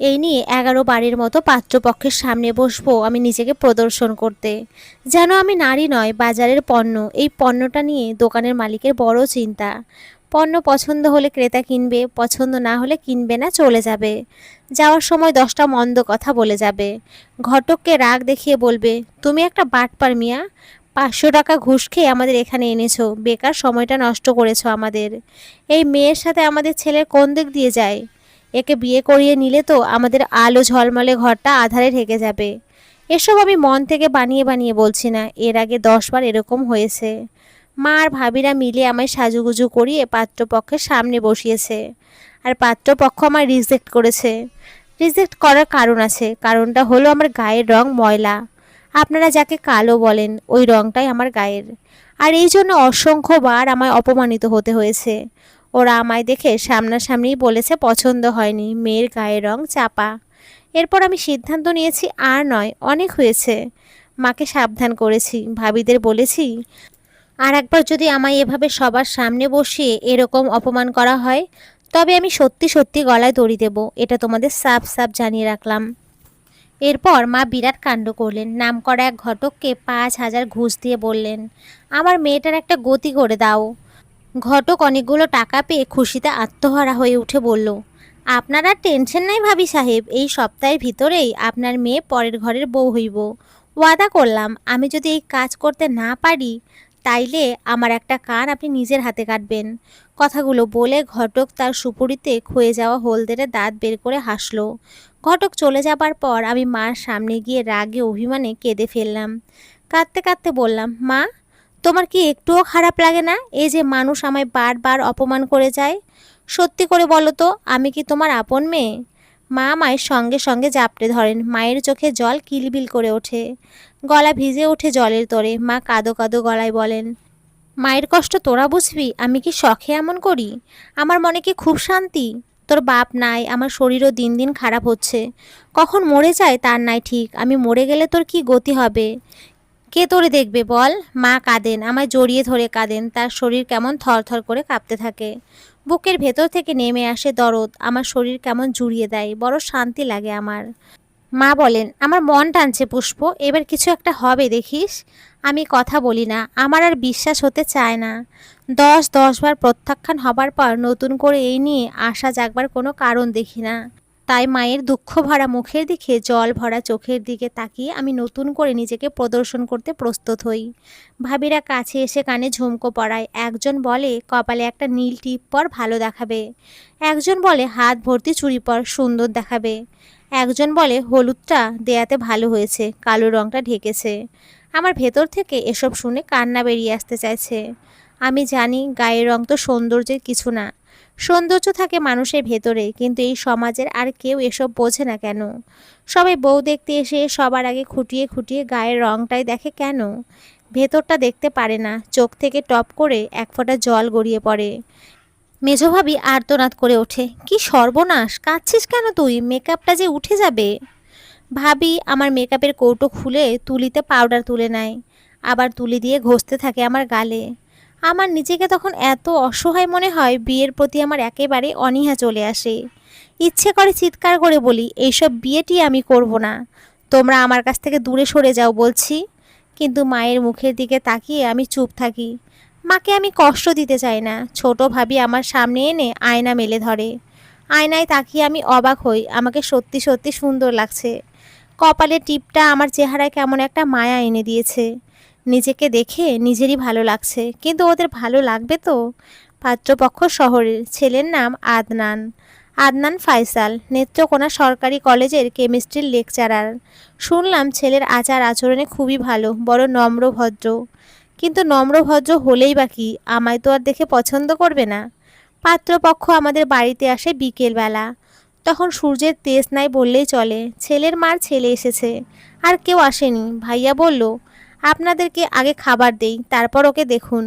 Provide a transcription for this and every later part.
এই নিয়ে 11 বারের মতো পাত্রপক্ষের সামনে বসবো আমি নিজেকে প্রদর্শন করতে। যেন আমি নারী নয়, বাজারের পণ্য। এই পণ্যটা নিয়ে দোকানের মালিকের বড় চিন্তা। পণ্য পছন্দ হলে ক্রেতা কিনবে, পছন্দ না হলে কিনবে না, চলে যাবে। যাওয়ার সময় 10টা মন্দ কথা বলে যাবে। ঘটককে রাগ দেখিয়ে বলবে, তুমি একটা বাটপার মিয়া, 500 টাকা ঘুষ খেয়ে আমাদের এখানে এনেছো, বেকার সময়টা নষ্ট করেছো আমাদের। এই মেয়ের সাথে আমাদের ছেলের কোন দিক দিয়ে যায়? একে বিয়ে করিয়ে নিলে তো আমাদের আলো ঝলমলে ঘরটা আঁধারে ঢেকে যাবে। এসব আমি মন থেকে বানিয়ে বানিয়ে বলছি না, এর আগে 10 বার এরকম হয়েছে। মা আর ভাবিরা মিলে আমায় সাজুগুজু করিয়ে পাত্রপক্ষের সামনে বসিয়েছে। আর পাত্রপক্ষ আমায় রিজেক্ট করেছে। রিজেক্ট করার কারণ আছে, কারণটা হলো আমার গায়ের রং ময়লা। আপনারা যাকে কালো বলেন, ওই রংটাই আমার গায়ের। আর এই জন্য অসংখ্যবার আমায় অপমানিত হতে হয়েছে। ওরা আমায় দেখে সামনাসামনি বলেছে পছন্দ হয়নি, মেয়ের গায়ের রং চাপা। এরপর আমি সিদ্ধান্ত নিয়েছি, আর নয়, অনেক হয়েছে। মাকে সাবধান করেছি, ভাবিদের বলেছি, আর একবার যদি আমায় এভাবে সবার সামনে বসিয়ে এরকম অপমান করা হয়, তবে আমি সত্যি সত্যি গলায় দড়ি দেব, এটা তোমাদের সাফ সাফ জানিয়ে রাখলাম। এরপর মা বিরাট কাণ্ড করলেন। নামকরা এক ঘটককে 5,000 ঘুষ দিয়ে বললেন, আমার মেয়েটার একটা গতি করে দাও। ঘটক অনেকগুলো টাকা পেয়ে খুশিতে আত্মহারা হয়ে উঠে বলল, আপনার আর টেনশন নাই ভাবি সাহেব, এই সপ্তাহের ভিতরেই আপনার মেয়ে পরের ঘরের বউ হইব। ওয়াদা করলাম, আমি যদি এই কাজ করতে না পারি, তাইলে আমার একটা কান আপনি নিজের হাতে কাটবেন। কথাগুলো বলে ঘটক তার সুপুরিতে ক্ষয়ে যাওয়া হলদেরে দাঁত বের করে হাসল। ঘটক চলে যাবার পর আমি মার সামনে গিয়ে রাগে অভিমানে কেঁদে ফেললাম। কাঁদতে কাঁদতে বললাম, মা, তোমার কি একটুও খারাপ লাগে না এই যে মানুষ আমায় বারবার অপমান করে যায়? সত্যি করে বলো তো, আমি কি তোমার আপন মেয়ে? মা মায়ের সঙ্গে সঙ্গে জাপটে ধরেন। মায়ের চোখে জল কিলবিল করে ওঠে, গলা ভিজে ওঠে জলের তোড়ে। মা কাঁদো কাঁদো গলায় বলেন, মায়ের কষ্ট তোরা বুঝবি, আমি কি শখে এমন করি? আমার মনে কি খুব শান্তি? তোর বাপ নাই, আমার শরীরও দিন দিন খারাপ হচ্ছে। কখন মরে যায় তার নাই ঠিক। আমি মরে গেলে তোর কি গতি হবে? কে তোরে দেখবে বল? মা কাঁদেন, আমায় জড়িয়ে ধরে কাঁদেন। তার শরীর কেমন থরথর করে কাঁপতে থাকে। বুকের ভেতর থেকে নেমে আসে দরদ, আমার শরীর কেমন জুড়িয়ে দেয়, বড় শান্তি লাগে আমার। মা বলেন, আমার মন টানছে পুষ্প, এবার কিছু একটা হবে দেখিস। আমি কথা বলি না, আমার আর বিশ্বাস হতে চায় না। 10-10 বার প্রত্যাখ্যান হবার পর নতুন করে এই নিয়ে আশা জাগবার কোনো কারণ দেখি না। তাই মায়ের দুঃখ ভরা মুখের দিকে জল ভরা চোখের দিকে তাকিয়ে আমি নতুন করে নিজেকে প্রদর্শন করতে প্রস্তুত হই। ভাবিরা কাছে এসে কানে ঝুমকো পড়ায়। একজন বলে, কপালে একটা নীল টিপ পর, ভালো দেখাবে। একজন বলে, হাত ভর্তি চুড়ি পর, সুন্দর দেখাবে। একজন বলে, হলুদটা দেয়াতে ভালো হয়েছে, কালো রংটা ঢেকেছে। আমার ভেতর থেকে এসব শুনে কান্না বেরিয়ে আসতে চাইছে। আমি জানি গায়ের রং তো সৌন্দর্যের কিছু না, সৌন্দর্য থাকে মানুষের ভেতরে, কিন্তু এই সমাজের আর কেউ এসব বোঝে না কেন? সবাই বউ দেখতে এসে সবার আগে খুঁটিয়ে খুঁটিয়ে গায়ের রংটাই দেখে কেন? ভেতরটা দেখতে পারে না। চোখ থেকে টপ করে এক ফোঁটা জল গড়িয়ে পড়ে। মেজো ভাবি আর্তনাদ করে ওঠে, কি সর্বনাশ, কাঁদছিস কেন তুই? মেকআপটা যে উঠে যাবে। ভাবি আমার মেকআপের কৌটো খুলে তুলিতে পাউডার তুলে নেয়, আবার তুলি দিয়ে ঘষতে থাকে আমার গালে। আমার নিজেকে তখন এত অসহায় মনে হয়, বিয়ের প্রতি আমার একেবারে অনীহা চলে আসে। ইচ্ছে করে চিৎকার করে বলি, এইসব বিয়েটি আমি করব না, তোমরা আমার কাছ থেকে দূরে সরে যাও বলছি। কিন্তু মায়ের মুখের দিকে তাকিয়ে আমি চুপ থাকি। মাকে আমি কষ্ট দিতে চাই না। ছোট ভাবি আমার সামনে এনে আয়না মেলে ধরে। আয়নায় তাকিয়ে আমি অবাক হই, আমাকে সত্যি সত্যি সুন্দর লাগছে। কপালের টিপটা আমার চেহারায় কেমন একটা মায়া এনে দিয়েছে। নিজেকে দেখে নিজেরই ভালো লাগছে, কিন্তু ওদের ভালো লাগবে তো? পাত্রপক্ষ শহরের, ছেলের নাম আদনান। আদনান ফাইসাল, নেত্রকোনা সরকারি কলেজের কেমিস্ট্রির লেকচারার। শুনলাম ছেলের আচার আচরণে খুবই ভালো, বড় নম্র ভদ্র। কিন্তু নম্র ভদ্র হলেই বা কি, আমায় তো আর দেখে পছন্দ করবে না। পাত্রপক্ষ আমাদের বাড়িতে আসে বিকেলবেলা। তখন সূর্যের তেজ নাই বললেই চলে। ছেলের মার ছেলে এসেছে, আর কেউ আসেনি। ভাইয়া বলল, আপনাদেরকে আগে খাবার দেই, তারপর ওকে দেখুন।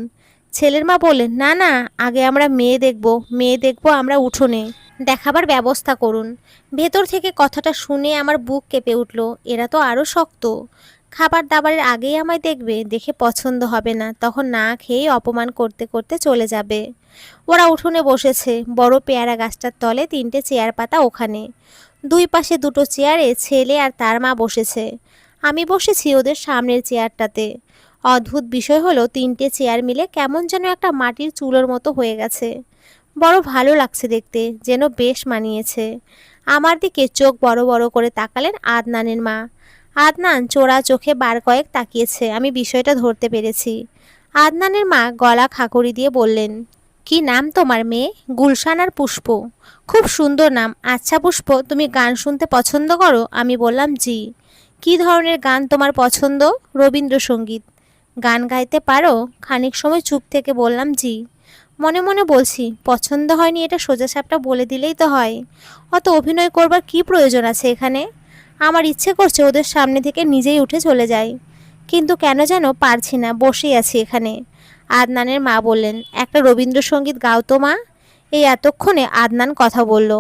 ছেলের মা বললেন, না না, আগে আমরা মেয়ে দেখব, মেয়ে দেখব আমরা উঠোনে, দেখাবার ব্যবস্থা করুন। ভেতর থেকে কথাটা শুনে আমার বুক কেঁপে উঠল। এরা তো আরও শক্ত। খাবার দাবারের আগেই আমায় দেখবে, দেখে পছন্দ হবে না, তখন না খেয়ে অপমান করতে করতে চলে যাবে। ওরা উঠোনে বসেছে, বড় পেয়ারা গাছটার তলে 3টে চেয়ার পাতা ওখানে। দুই পাশে 2টো চেয়ারে ছেলে আর তার মা বসেছে। আমি বসেছি ওদের সামনের চেয়ারটাতে। অদ্ভুত বিষয় হলো 3টে চেয়ার মিলে কেমন যেন একটা মাটির চুলোর মতো হয়ে গেছে। বড় ভালো লাগছে দেখতে, যেন বেশ মানিয়েছে। আমার দিকে চোখ বড় বড় করে তাকালেন আদনানের মা। আদনান চোরা চোখে বার কয়েক তাকিয়েছে, আমি বিষয়টা ধরতে পেরেছি। আদনানের মা গলা খাকুরি দিয়ে বললেন, কি নাম তোমার মেয়ে? গুলশান আর পুষ্প। খুব সুন্দর নাম। আচ্ছা পুষ্প, তুমি গান শুনতে পছন্দ করো? আমি বললাম জি। কি ধরনের গান তোমার পছন্দ? রবীন্দ্রসঙ্গীত। গান গাইতে পারো? খানিক সময় চুপ থেকে বললাম জি। মনে মনে বলছি, পছন্দ হয়নি এটা সোজাসাপটা বলে দিলেই তো হয়, অত অভিনয় করবার কি প্রয়োজন আছে এখানে? আমার ইচ্ছে করছে ওদের সামনে থেকে নিজেই উঠে চলে যাই, কিন্তু কেন যেন পারছি না, বসেই আছি এখানে। আদনানের মা বললেন, একটা রবীন্দ্রসঙ্গীত গাও তো মা। এই এতক্ষণে আদনান কথা বলল।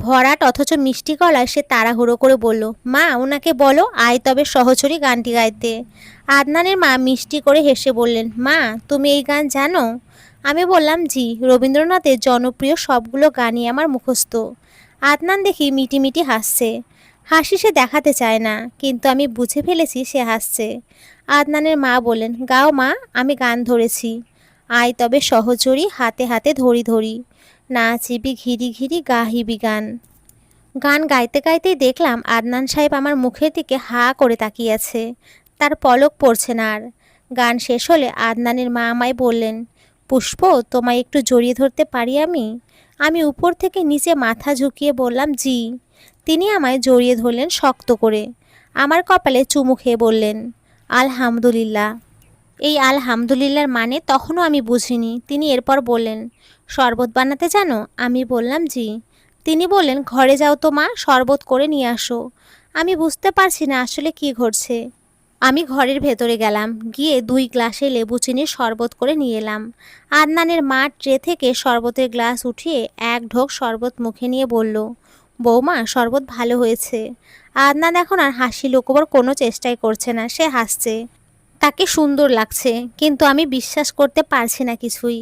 ভরাট অথচ মিষ্টি গলায় সে তাড়াহুড়ো করে বলল, মা ওনাকে বলো আয় তবে সহচরী গানটি গাইতে। আদনানের মা মিষ্টি করে হেসে বললেন, মা তুমি এই গান জানো? আমি বললাম জি, রবীন্দ্রনাথের জনপ্রিয় সবগুলো গানই আমার মুখস্থ। আদনান দেখি মিটিমিটি হাসছে। হাসি সে দেখাতে চায় না, কিন্তু আমি বুঝে ফেলেছি সে হাসছে। আদনানের মা বলেন, গাও মা, আমি গান ধরেছি। আয় তবে সহচরী হাতে হাতে ধরি ধরি, নাচিবি ঘিরি ঘিরি গাহিবি গান। গান গাইতে গাইতেই দেখলাম আদনান সাহেব আমার মুখের দিকে হা করে তাকিয়ে আছে, তার পলক পড়ছে না আর। গান শেষ হলে আদনানের মা আমায় বললেন, পুষ্প তোমায় একটু জড়িয়ে ধরতে পারি আমি? আমি উপর থেকে নিচে মাথা ঝুঁকিয়ে বললাম জি। তিনি আমায় জড়িয়ে ধরলেন শক্ত করে, আমার কপালে চুমু খেয়ে বললেন, আলহামদুলিল্লাহ। এই আলহামদুলিল্লাহর মানে তখনও আমি বুঝিনি। তিনি এরপর বললেন, শরবত বানাতে জানো? আমি বললাম জি। তিনি বললেন, ঘরে যাও তো মা, শরবত করে নিয়ে আসো। আমি বুঝতে পারছি না আসলে কি ঘটছে। আমি ঘরের ভেতরে গেলাম, গিয়ে 2 গ্লাসে লেবু চিনির শরবত করে নিয়ে এলাম। আদনানের মা ট্রে থেকে শরবতের গ্লাস উঠিয়ে 1 ঢোক শরবত মুখে নিয়ে বলল, বৌমা শরবত ভালো হয়েছে। আদনান এখন আর হাসি লুকোবার কোনো চেষ্টাই করছে না, সে হাসছে। তাকে সুন্দর লাগছে, কিন্তু আমি বিশ্বাস করতে পারছি না কিছুই।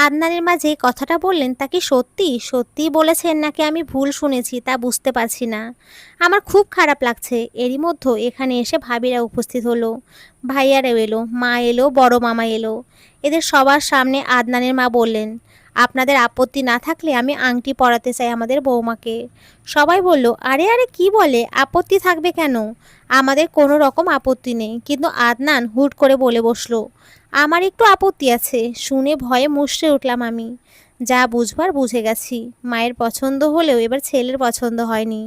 আদনানের মা যে কথাটা বললেন তা কি সত্যি সত্যিই বলেছেন নাকি আমি ভুল শুনেছি তা বুঝতে পারছি না। আমার খুব খারাপ লাগছে। এরই মধ্যে এখানে এসে ভাবিরা উপস্থিত হলো, ভাইয়ারাও এলো, মা এলো, বড় মামা এলো। এদের সবার সামনে আদনানের মা বললেন, আপনাদের আপত্তি না থাকলে আমি আংটি পরাতে চাই আমাদের বৌমাকে। সবাই বলল, আরে আরে কি বলে, আপত্তি থাকবে কেন? আমাদের কোনো রকম আপত্তি নেই। কিন্তু আদনান হুট করে বলে বসলো, আমার একটু আপত্তি আছে। শুনে ভয়ে মুষড়ে উঠলাম আমি। যা বুঝবার বুঝে গেছি। মায়ের পছন্দ হলেও এবার ছেলের পছন্দ হয়নি।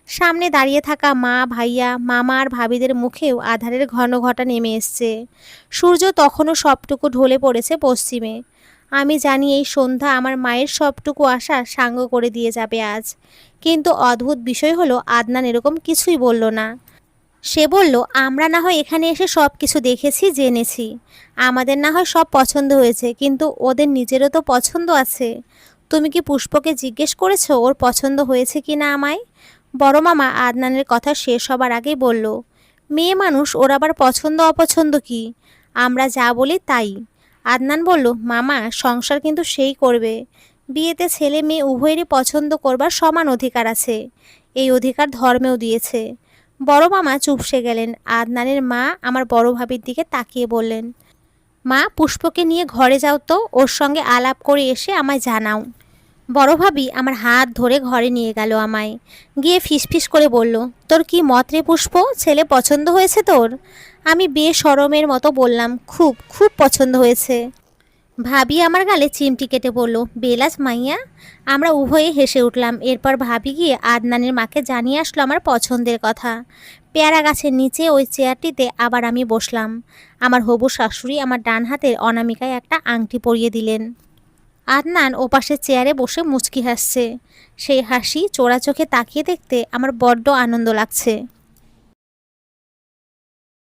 সামনে দাঁড়িয়ে থাকা মা, ভাইয়া, মামা আর ভাবিদের মুখেও আধারের ঘন ঘটা নেমে এসছে। সূর্য তখনও সবটুকু ঢলে পড়েছে পশ্চিমে। আমি জানি এই সন্ধ্যা আমার মায়ের সবটুকু আশা সাঙ্গ করে দিয়ে যাবে আজ। কিন্তু অদ্ভুত বিষয় হলো আদনান এরকম কিছুই বলল না। সে বলল, আমরা না হয় এখানে এসে সব কিছু দেখেছি জেনেছি, আমাদের না হয় সব পছন্দ হয়েছে, কিন্তু ওদের নিজেরও তো পছন্দ আছে। তুমি কি পুষ্পকে জিজ্ঞেস করেছো ওর পছন্দ হয়েছে কি না আমায়? বড় মামা আদনানের কথা শেষ হবার আগেই বলল, মেয়ে মানুষ, ওর আবার পছন্দ অপছন্দ কি? আমরা যা বলি তাই। আদনান বলল, মামা সংসার কিন্তু সেই করবে। বিয়েতে ছেলে মেয়ে উভয়েরই পছন্দ করবার সমান অধিকার আছে, এই অধিকার ধর্মেও দিয়েছে। বড় মামা চুপসে গেলেন। আদনানের মা আমার বড় ভাবির দিকে তাকিয়ে বললেন, মা পুষ্পকে নিয়ে ঘরে যাও তো, ওর সঙ্গে আলাপ করে এসে আমায় জানাও। বড় ভাবি আমার হাত ধরে ঘরে নিয়ে গেল আমায়, গিয়ে ফিসফিস করে বলল, তোর কি মত রে পুষ্প, ছেলে পছন্দ হয়েছে তোর? আমি বেশরমের মতো বললাম, খুব খুব পছন্দ হয়েছে। ভাবি আমার গালে চিমটি কেটে বলল, বেলাজ মাইয়া। আমরা উভয়ে হেসে উঠলাম। এরপর ভাবি গিয়ে আদনানের মাকে জানিয়ে আসলো আমার পছন্দের কথা। পেয়ারা গাছের নিচে ওই চেয়ারটিতে আবার আমি বসলাম। আমার হবু শাশুড়ি আমার ডান হাতের অনামিকায় একটা আংটি পরিয়ে দিলেন। আদনান ওপাশের চেয়ারে বসে মুচকি হাসছে। সেই হাসি চোরা চোখে তাকিয়ে দেখতে আমার বড্ড আনন্দ লাগছে।